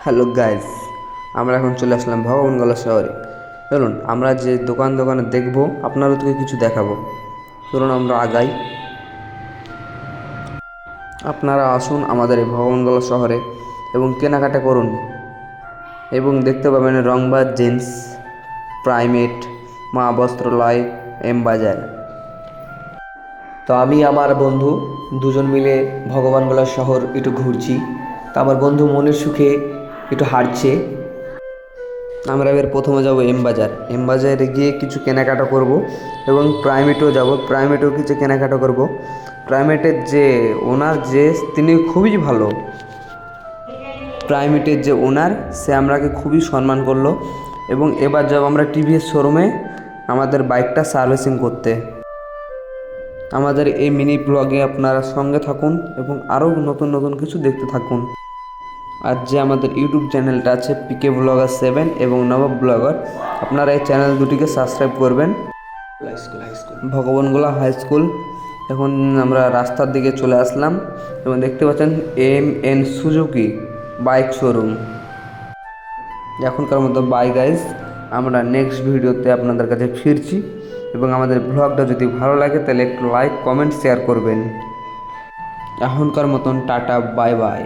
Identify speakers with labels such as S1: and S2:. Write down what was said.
S1: Hello guys, আমরা এখন চলে আসলাম ভগবানগোলা শহরে। চলুন আমরা যে দোকানে দেখব, আপনাদেরকে কিছু দেখাবো। চলুন আমরা আগাই। আপনারা আসুন আমাদের এই ভগবানগোলা শহরে এবং কেনাকাটা করুন এবং দেখতে পাবেন রংবাজ জিন্স, প্রাইমেট, মা বস্ত্রালয়, এম বাজার।
S2: তো আমি আমার বন্ধু দুজন মিলে ভগবানগোলা শহর একটু ঘুরছি। তো আমার বন্ধু মনের সুখে একটু হাঁটছে।
S1: আমরা এবার প্রথমে যাব এম বাজার। এম বাজারে গিয়ে কিছু কেনাকাটা করব এবং প্রাইমেটেও যাব, প্রাইমেটেও কিছু কেনাকাটা করব। প্রাইমেটের যে ওনার তিনি খুবই ভালো। প্রাইমেটের যে ওনার সে আমরাকে খুবই সম্মান করলো এবং এবার যাব আমরা টিভিএস শোরুমে আমাদের বাইকটা সার্ভিসিং করতে। আমাদের এই মিনি ব্লগে আপনারা সঙ্গে থাকুন এবং আরও নতুন নতুন কিছু দেখতে থাকুন। আর যে আমাদের ইউটিউব চ্যানেলটা আছে পিকে ব্লগার 7 এবং নবাব ব্লগার, আপনারা এই চ্যানেল দুটিকে সাবস্ক্রাইব করবেন। Bhagwangola high school. এখন আমরা রাস্তার দিকে চলে আসলাম এবং দেখতে পাচ্ছেন এম সুজুকি বাইক শোরুম। এখনকার মতো বাই গাইজ, আমরা নেক্সট ভিডিওতে আপনাদের কাছে ফিরছি এবং আমাদের ব্লগটা যদি ভালো লাগে তাহলে একটু লাইক কমেন্ট শেয়ার করবেন। এখনকার মতন টাটা, বাই বাই।